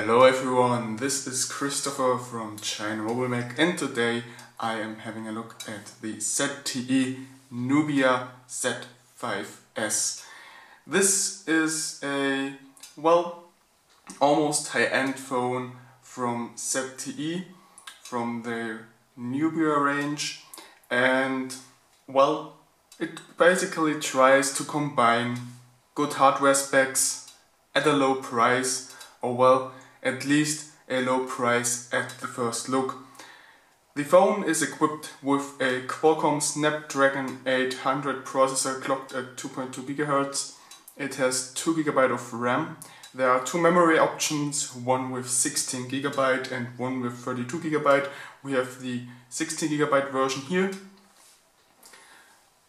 Hello everyone, this is Christopher from ChinaMobileMag, and today I am having a look at the ZTE Nubia Z5S. This is a, almost high-end phone from ZTE, from their Nubia range, and it basically tries to combine good hardware specs at a low price, or at least a low price at the first look. The phone is equipped with a Qualcomm Snapdragon 800 processor clocked at 2.2 GHz. It has 2 GB of RAM. There are two memory options, one with 16 GB and one with 32 GB. We have the 16 GB version here.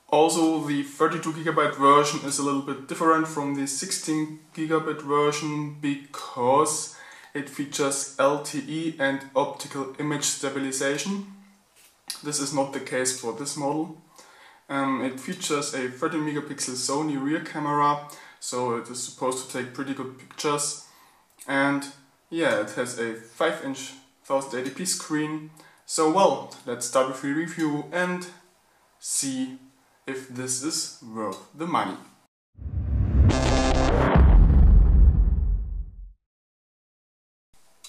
Also, the 32 GB version is a little bit different from the 16 GB version because it features LTE and optical image stabilization. This is not the case for this model. It features a 13 megapixel Sony rear camera, so it is supposed to take pretty good pictures. And yeah, it has a 5-inch 1080p screen. So let's start with the review and see if this is worth the money.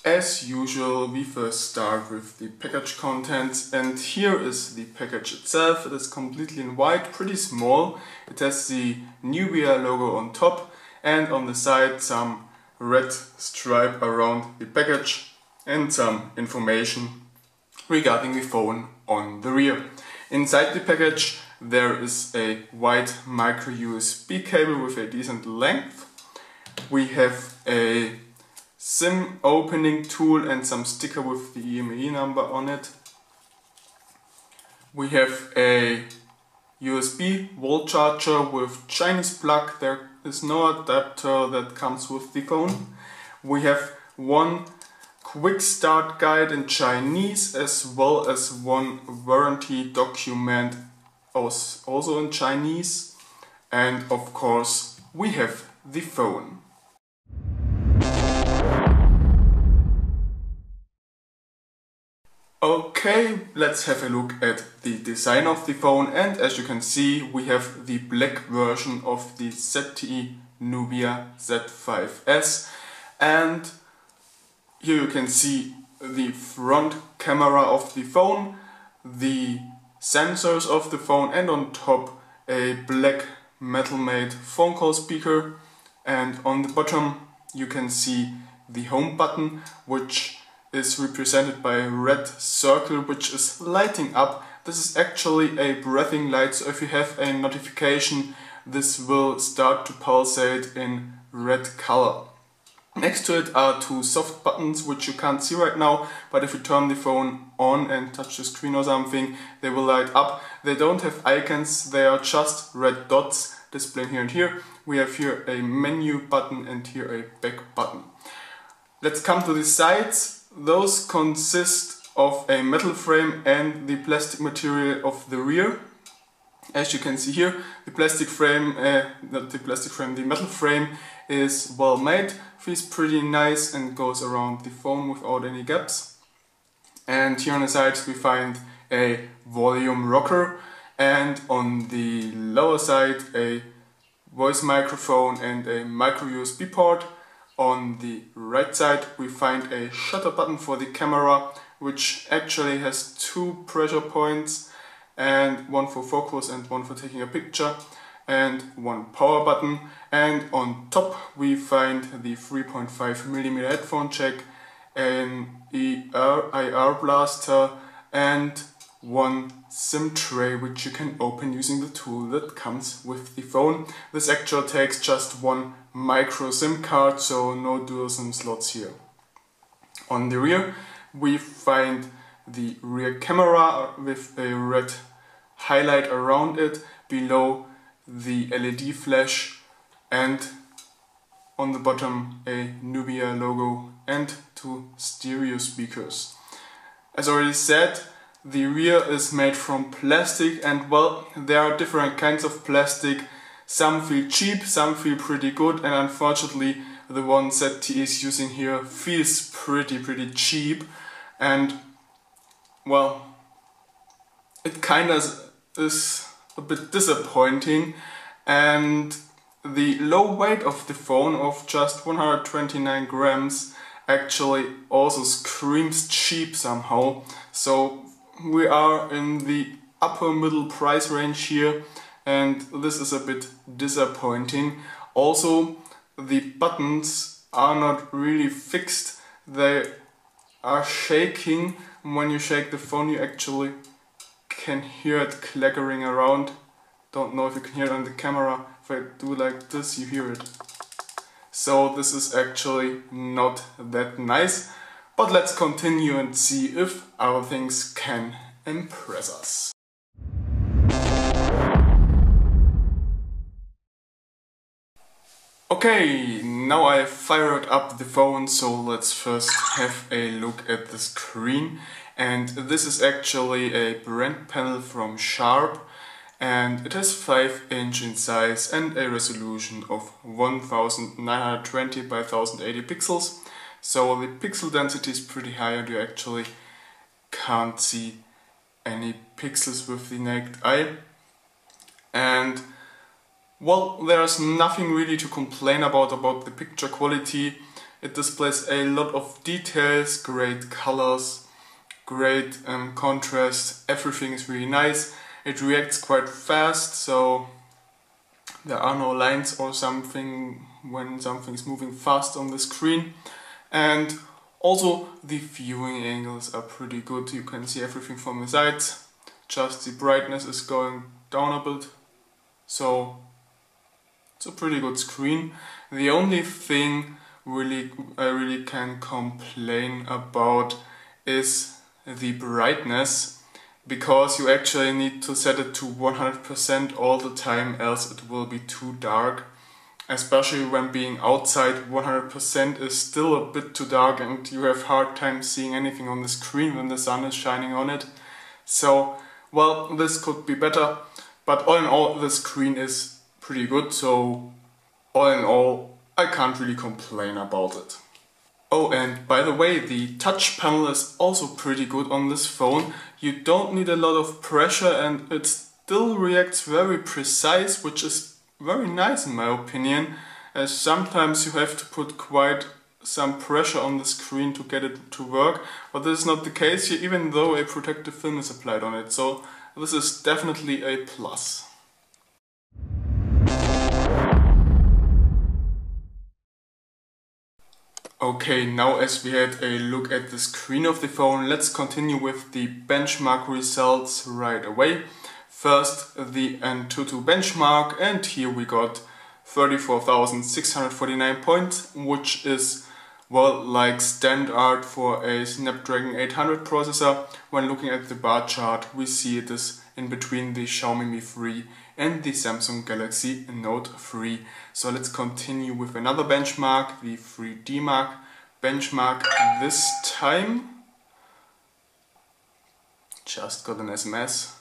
As usual, we first start with the package contents, and here is the package itself. It is completely in white, pretty small. It has the Nubia logo on top and on the side some red stripe around the package and some information regarding the phone on the rear. Inside the package there is a white micro USB cable with a decent length. We have a SIM opening tool and some sticker with the EMEI number on it. We have a USB wall charger with Chinese plug. There is no adapter that comes with the phone. We have one quick start guide in Chinese as well as one warranty document also in Chinese, and of course we have the phone. Okay, let's have a look at the design of the phone, and as you can see we have the black version of the ZTE Nubia Z5S, and here you can see the front camera of the phone, the sensors of the phone, and on top a black metal made phone call speaker, and on the bottom you can see the home button, which is represented by a red circle which is lighting up. This is actually a breathing light, so if you have a notification this will start to pulsate in red color. Next to it are two soft buttons which you can't see right now, but if you turn the phone on and touch the screen or something, they will light up. They don't have icons, they are just red dots displaying here and here. We have here a menu button and here a back button. Let's come to the sides. Those consist of a metal frame and the plastic material of the rear. As you can see here, the metal frame is well made, feels pretty nice and goes around the phone without any gaps. And here on the sides we find a volume rocker, and on the lower side a voice microphone and a micro USB port. On the right side we find a shutter button for the camera, which actually has two pressure points, and one for focus and one for taking a picture, and one power button. And on top we find the 3.5mm headphone jack, an IR blaster, and one SIM tray which you can open using the tool that comes with the phone. This actually takes just one micro SIM card, so no dual SIM slots here. On the rear we find the rear camera with a red highlight around it, below the LED flash, and on the bottom a Nubia logo and two stereo speakers. As already said, the rear is made from plastic, and there are different kinds of plastic. Some feel cheap, some feel pretty good, and unfortunately the one ZTE is using here feels pretty cheap, and well, it kinda is a bit disappointing. And the low weight of the phone of just 129 grams actually also screams cheap somehow. So we are in the upper middle price range here, and this is a bit disappointing. Also, the buttons are not really fixed, they are shaking. When you shake the phone you actually can hear it clackering around. Don't know if you can hear it on the camera. If I do like this, you hear it. So this is actually not that nice. But let's continue and see if other things can impress us. Okay, now I fired up the phone, so let's first have a look at the screen. And this is actually a brand panel from Sharp, and it has 5" in size and a resolution of 1920 by 1080 pixels. So the pixel density is pretty high and you actually can't see any pixels with the naked eye. And well, there's nothing really to complain about the picture quality. It displays a lot of details, great colors, great contrast, everything is really nice. It reacts quite fast, so there are no lines or something when something's moving fast on the screen. And also the viewing angles are pretty good. You can see everything from the sides. Just the brightness is going down a bit. So it's a pretty good screen. The only thing I really can complain about is the brightness, because you actually need to set it to 100% all the time, else it will be too dark. Especially when being outside, 100% is still a bit too dark and you have hard time seeing anything on the screen when the sun is shining on it. So, well, this could be better, but all in all the screen is pretty good, so all in all I can't really complain about it. Oh, and by the way, the touch panel is also pretty good on this phone. You don't need a lot of pressure and it still reacts very precise, which is very nice in my opinion, as sometimes you have to put quite some pressure on the screen to get it to work, but this is not the case here, even though a protective film is applied on it, so this is definitely a plus. Okay, now as we had a look at the screen of the phone, let's continue with the benchmark results right away. First, the Antutu benchmark, and here we got 34,649 points, which is, well, like standard for a Snapdragon 800 processor. When looking at the bar chart, we see it is in between the Xiaomi Mi 3 and the Samsung Galaxy Note 3. So let's continue with another benchmark, the 3D Mark benchmark this time. Just got an SMS.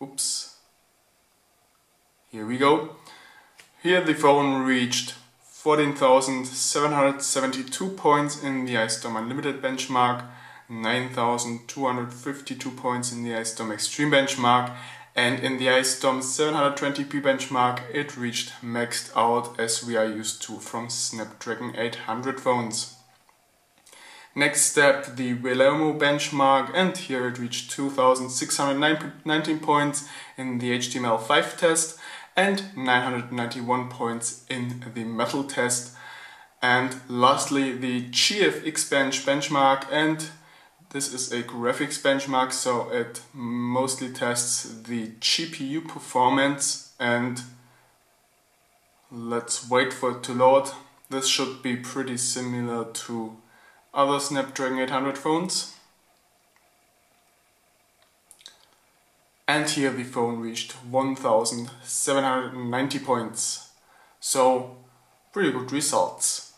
Oops. Here we go. Here the phone reached 14,772 points in the iStorm Unlimited benchmark, 9,252 points in the iStorm Extreme benchmark, and in the iStorm 720p benchmark it reached maxed out, as we are used to from Snapdragon 800 phones. Next step, the Velomo benchmark, and here it reached 2,619 points in the HTML5 test and 991 points in the Metal test. And lastly, the GFX benchmark, and this is a graphics benchmark, so it mostly tests the GPU performance, and let's wait for it to load. This should be pretty similar to other Snapdragon 800 phones. And here the phone reached 1,790 points. So, pretty good results.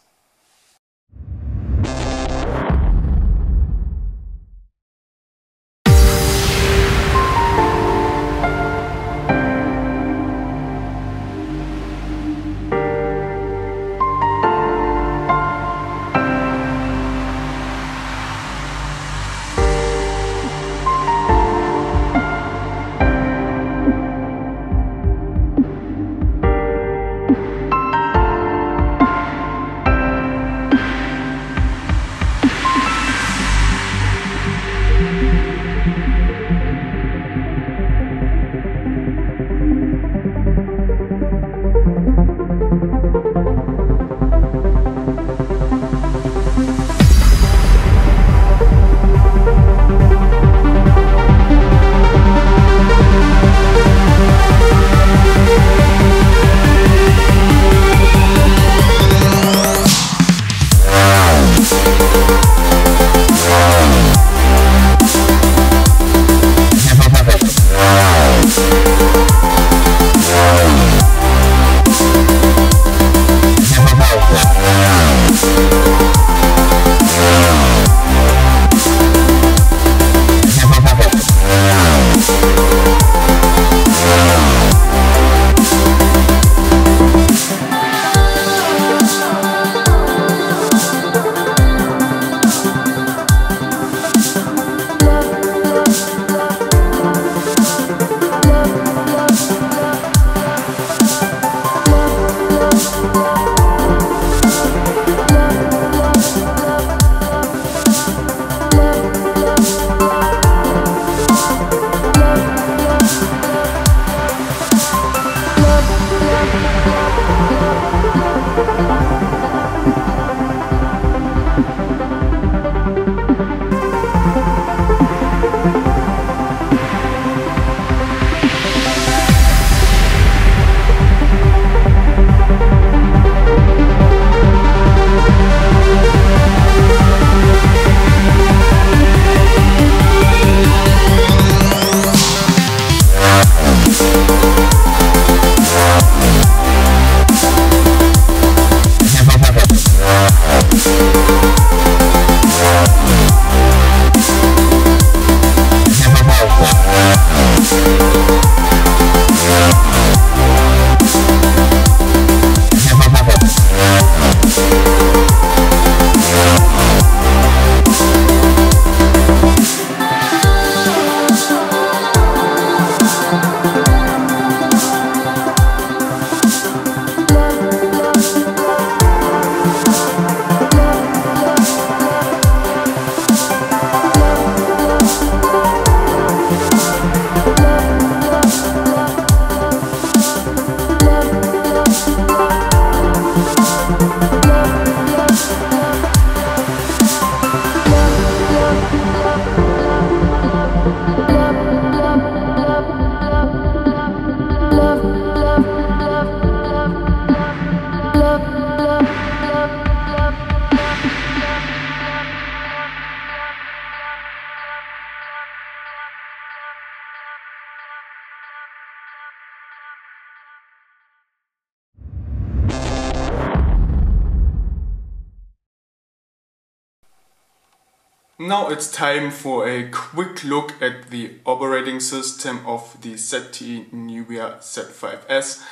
Now it's time for a quick look at the operating system of the ZTE Nubia Z5S.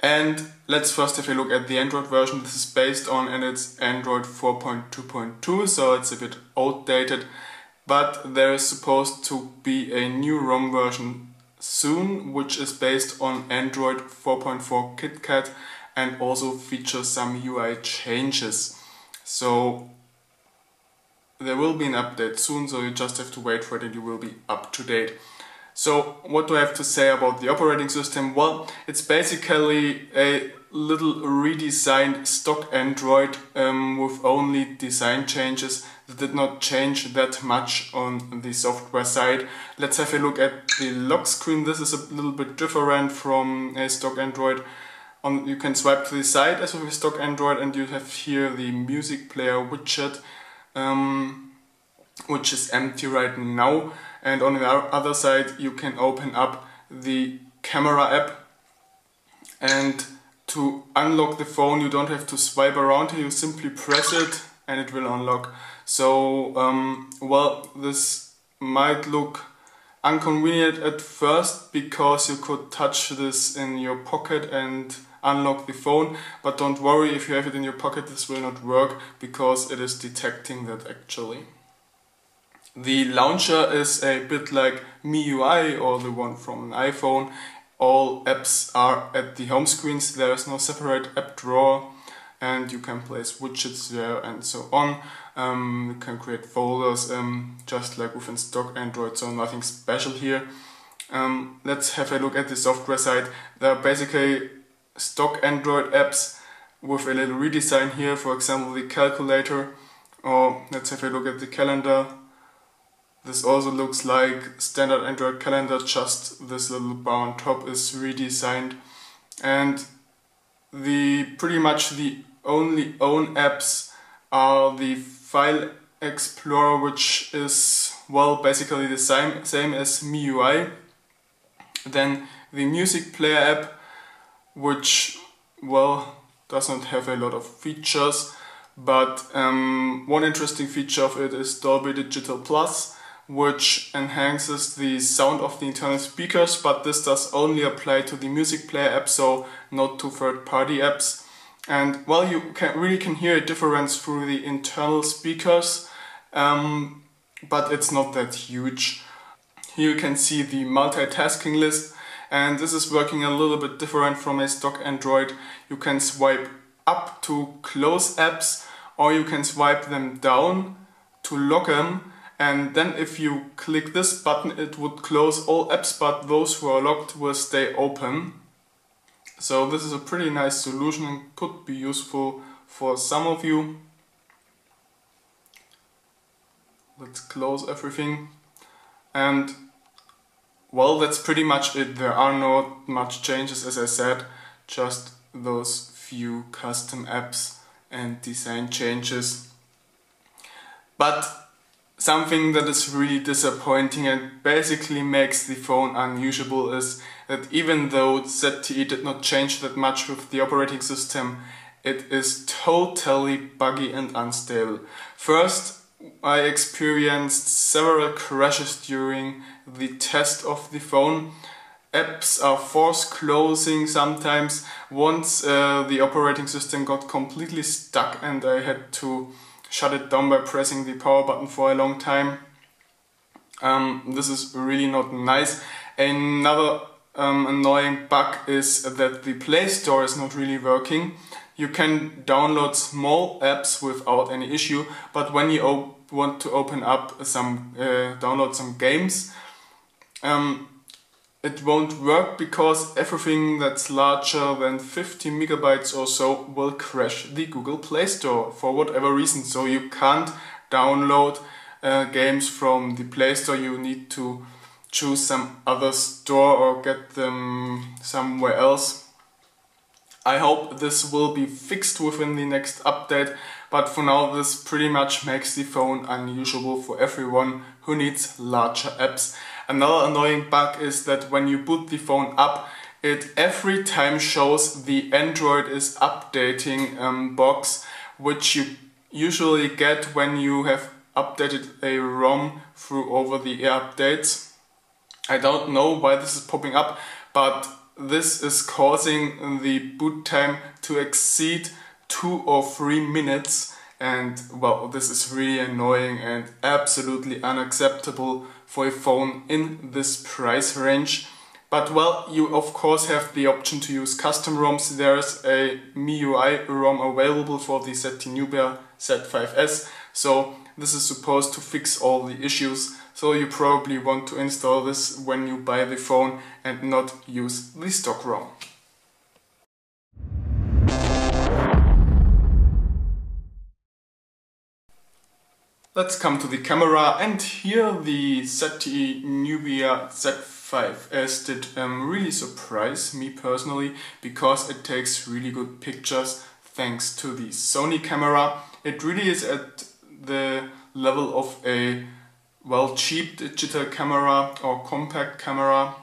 And let's first have a look at the Android version this is based on, and it's Android 4.2.2, so it's a bit outdated. But there is supposed to be a new ROM version soon, which is based on Android 4.4 KitKat and also features some UI changes. So there will be an update soon, so you just have to wait for it and you will be up to date. So what do I have to say about the operating system? Well, it's basically a little redesigned stock Android with only design changes that did not change that much on the software side. Let's have a look at the lock screen. This is a little bit different from a stock Android. You can swipe to the side as with a stock Android, and you have here the music player widget, which is empty right now. And on the other side you can open up the camera app, and to unlock the phone you don't have to swipe around here, you simply press it and it will unlock. So well, this might look inconvenient at first because you could touch this in your pocket and unlock the phone, but don't worry, if you have it in your pocket this will not work because it is detecting that actually. The launcher is a bit like MIUI or the one from an iPhone. All apps are at the home screens, there is no separate app drawer, and you can place widgets there and so on. You can create folders just like within stock Android, so nothing special here. Let's have a look at the software side. There are basically stock Android apps with a little redesign here, for example the calculator, or let's have a look at the calendar. This also looks like standard Android calendar, just this little bar on top is redesigned. And pretty much the only own apps are the File Explorer, which is, well, basically the same as MIUI. Then the music player app, which, well, does not have a lot of features, but one interesting feature of it is Dolby Digital Plus, which enhances the sound of the internal speakers, but this does only apply to the music player app, so not to third-party apps. And well, you really can hear a difference through the internal speakers, but it's not that huge. Here you can see the multitasking list, and this is working a little bit different from a stock Android. You can swipe up to close apps, or you can swipe them down to lock them. And then if you click this button it would close all apps, but those who are locked will stay open. So this is a pretty nice solution and could be useful for some of you. Let's close everything. And well, that's pretty much it. There are not much changes, as I said, just those few custom apps and design changes. But something that is really disappointing and basically makes the phone unusable is that even though ZTE did not change that much with the operating system, it is totally buggy and unstable. First, I experienced several crashes during the test of the phone. Apps are force closing sometimes. Once the operating system got completely stuck and I had to shut it down by pressing the power button for a long time. This is really not nice. Another annoying bug is that the Play Store is not really working. You can download small apps without any issue, but when you want to open up download some games, it won't work because everything that's larger than 50 megabytes or so will crash the Google Play Store for whatever reason. So you can't download games from the Play Store, you need to choose some other store or get them somewhere else. I hope this will be fixed within the next update, but for now this pretty much makes the phone unusable for everyone who needs larger apps. Another annoying bug is that when you boot the phone up, it every time shows the Android is updating box, which you usually get when you have updated a ROM through over-the-air updates. I don't know why this is popping up, but this is causing the boot time to exceed 2 or 3 minutes, and well, this is really annoying and absolutely unacceptable for a phone in this price range. But well, you of course have the option to use custom ROMs. There's a MIUI ROM available for the ZTE Nubia Z5S, so this is supposed to fix all the issues. So you probably want to install this when you buy the phone and not use the stock ROM. Let's come to the camera, and here the ZTE Nubia Z5S did really surprise me personally, because it takes really good pictures thanks to the Sony camera. It really is at the level of a well, cheap digital camera or compact camera.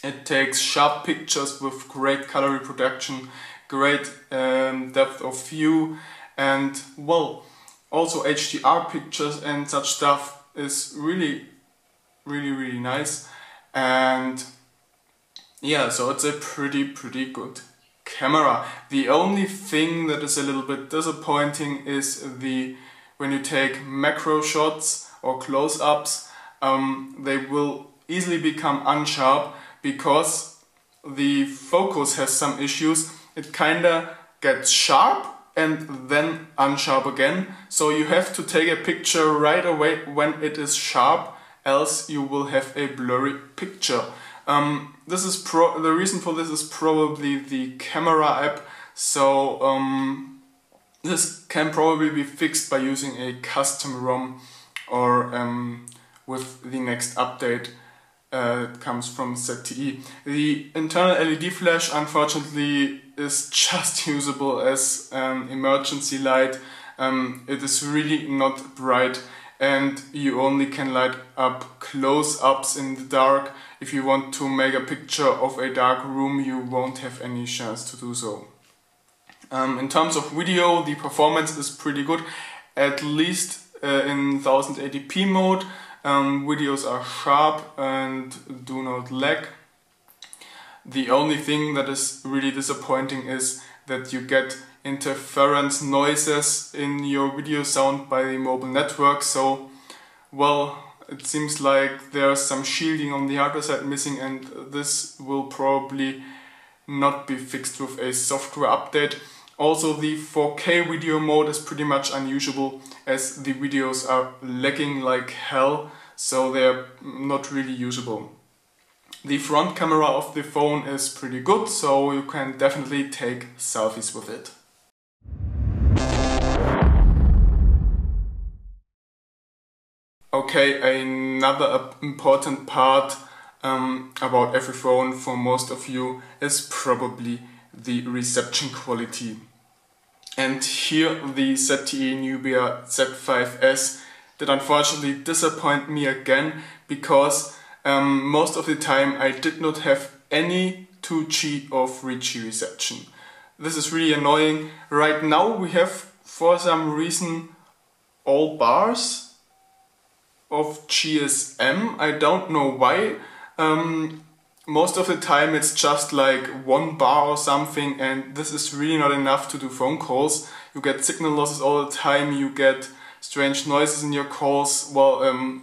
It takes sharp pictures with great color reproduction, great depth of view, and well, also HDR pictures and such stuff is really nice. And yeah, so it's a pretty good camera. The only thing that is a little bit disappointing is when you take macro shots or close-ups, they will easily become unsharp because the focus has some issues. It kinda gets sharp and then unsharp again, so you have to take a picture right away when it is sharp, else you will have a blurry picture. The reason for this is probably the camera app, so this can probably be fixed by using a custom ROM or with the next update that comes from ZTE. The internal LED flash unfortunately is just usable as an emergency light. It is really not bright, and you only can light up close-ups in the dark. If you want to make a picture of a dark room, you won't have any chance to do so. In terms of video, the performance is pretty good, at least in 1080p mode. Videos are sharp and do not lag. The only thing that is really disappointing is that you get interference noises in your video sound by the mobile network. So, well, it seems like there's some shielding on the hardware side missing, and this will probably not be fixed with a software update. Also, the 4K video mode is pretty much unusable, as the videos are lagging like hell, so they're not really usable. The front camera of the phone is pretty good, so you can definitely take selfies with it. Okay, another important part about every phone for most of you is probably the reception quality. And here the ZTE Nubia Z5S did unfortunately disappoint me again, because most of the time I did not have any 2G or 3G reception. This is really annoying. Right now we have, for some reason, all bars of GSM. I don't know why. Most of the time it's just like 1 bar or something, and this is really not enough to do phone calls. You get signal losses all the time, you get strange noises in your calls. Well,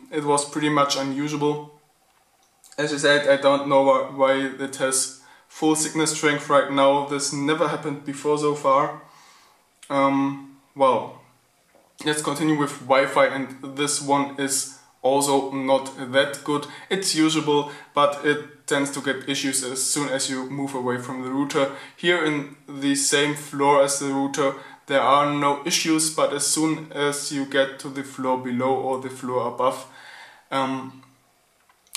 it was pretty much unusable. As I said, I don't know why it has full signal strength right now. This never happened before so far. Well, let's continue with Wi-Fi, and this one is also not that good. It's usable, but it tends to get issues as soon as you move away from the router. Here in the same floor as the router there are no issues, but as soon as you get to the floor below or the floor above,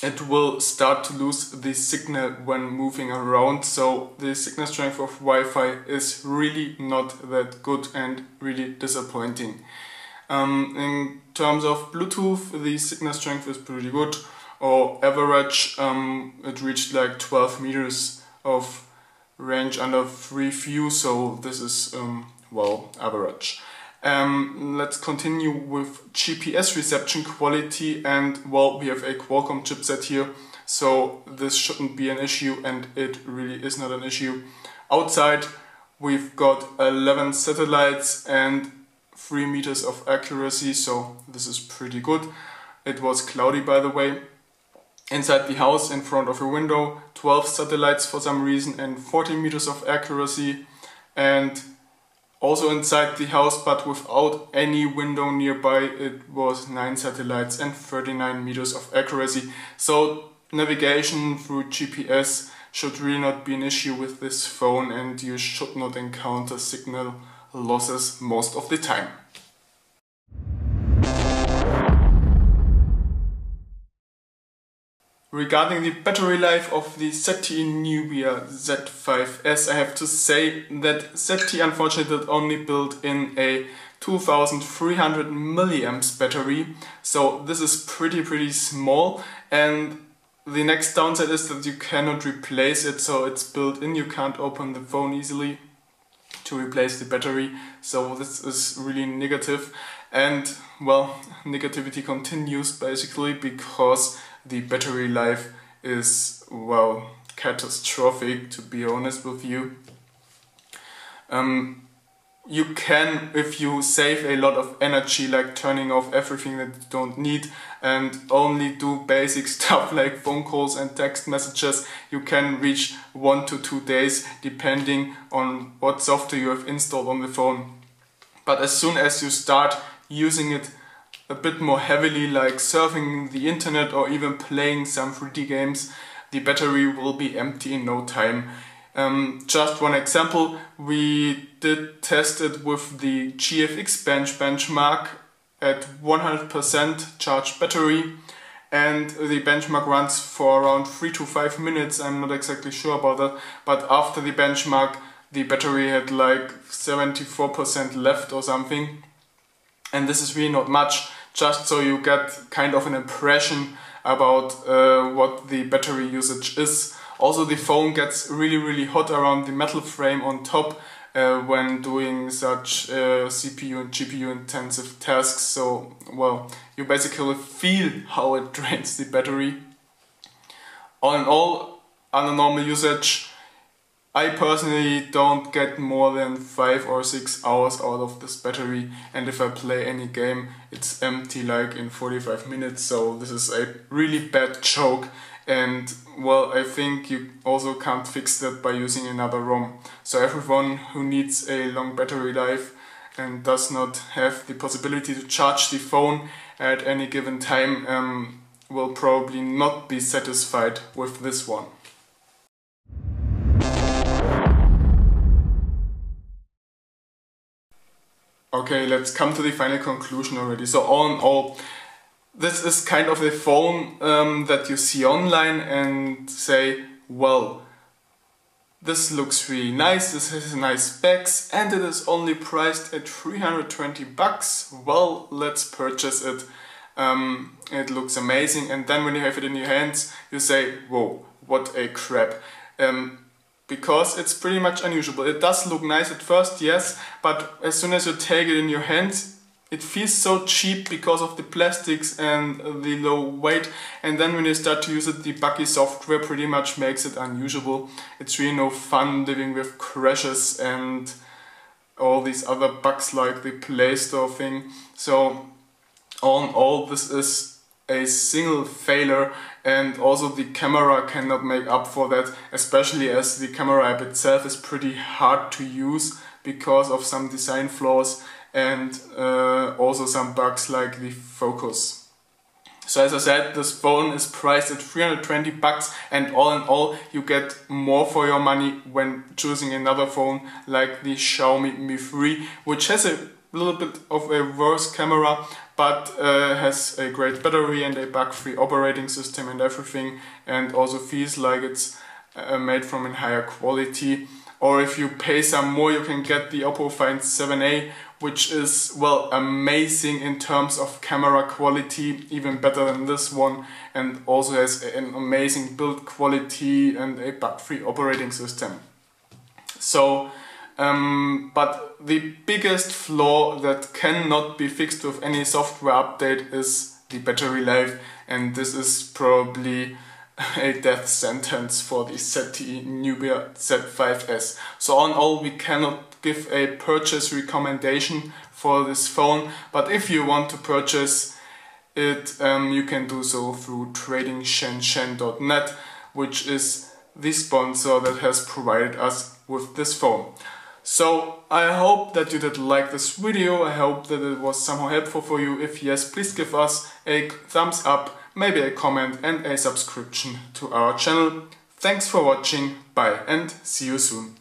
it will start to lose the signal when moving around. So the signal strength of Wi-Fi is really not that good and really disappointing. In terms of Bluetooth, the signal strength is pretty good, or average. It reached like 12 meters of range under free view, so this is well, average. Let's continue with GPS reception quality, and well, we have a Qualcomm chipset here, so this shouldn't be an issue, and it really is not an issue. Outside we've got 11 satellites and 3 meters of accuracy, so this is pretty good. It was cloudy, by the way. Inside the house, in front of a window, 12 satellites for some reason and 14 meters of accuracy. And also inside the house, but without any window nearby, it was 9 satellites and 39 meters of accuracy. So navigation through GPS should really not be an issue with this phone, and you should not encounter signal losses most of the time. Regarding the battery life of the ZTE Nubia Z5S, I have to say that ZTE unfortunately did only build in a 2300 milliamps battery, so this is pretty small, and the next downside is that you cannot replace it, so it's built in, you can't open the phone easily to replace the battery, so this is really negative. And well, negativity continues basically because the battery life is, well, catastrophic, to be honest with you. You can, if you save a lot of energy, like turning off everything that you don't need and only do basic stuff like phone calls and text messages, you can reach 1 to 2 days depending on what software you have installed on the phone. But as soon as you start using it a bit more heavily, like surfing the internet or even playing some 3D games, the battery will be empty in no time. Just one example, we did test it with the GFX benchmark at 100% charged battery, and the benchmark runs for around 3 to 5 minutes, I'm not exactly sure about that, but after the benchmark the battery had like 74% left or something, and this is really not much, just so you get kind of an impression about what the battery usage is. Also, the phone gets really hot around the metal frame on top when doing such CPU and GPU intensive tasks, so well, you basically feel how it drains the battery. All in all, under normal usage, I personally don't get more than 5 or 6 hours out of this battery, and if I play any game it's empty like in 45 minutes, so this is a really bad joke, and well, I think you also can't fix that by using another ROM. So everyone who needs a long battery life and does not have the possibility to charge the phone at any given time will probably not be satisfied with this one. Okay, let's come to the final conclusion already. So all in all, this is kind of a phone that you see online and say, well, this looks really nice, this has nice specs, and it is only priced at 320 bucks. Well, let's purchase it. It looks amazing, and then when you have it in your hands, you say, whoa, what a crap. Because it's pretty much unusable. It does look nice at first, yes, but as soon as you take it in your hands, it feels so cheap because of the plastics and the low weight, and then when you start to use it, the buggy software pretty much makes it unusable. It's really no fun living with crashes and all these other bugs like the Play Store thing. So all in all, this is a single failure, and also the camera cannot make up for that, especially as the camera app itself is pretty hard to use because of some design flaws and also some bugs like the focus. So as I said, this phone is priced at 320 bucks, and all in all you get more for your money when choosing another phone like the Xiaomi Mi 3, which has a little bit of a worse camera, but has a great battery and a bug-free operating system and everything, and also feels like it's made from a higher quality. Or if you pay some more, you can get the Oppo Find 7a, which is, well, amazing in terms of camera quality, even better than this one, and also has an amazing build quality and a bug-free operating system. So But the biggest flaw that cannot be fixed with any software update is the battery life, and this is probably a death sentence for the ZTE Nubia Z5S. So all in all, we cannot give a purchase recommendation for this phone, but if you want to purchase it, you can do so through tradingshenzhen.net, which is the sponsor that has provided us with this phone. So I hope that you did like this video. I hope that it was somehow helpful for you. If yes, please give us a thumbs up, maybe a comment and a subscription to our channel. Thanks for watching, bye and see you soon.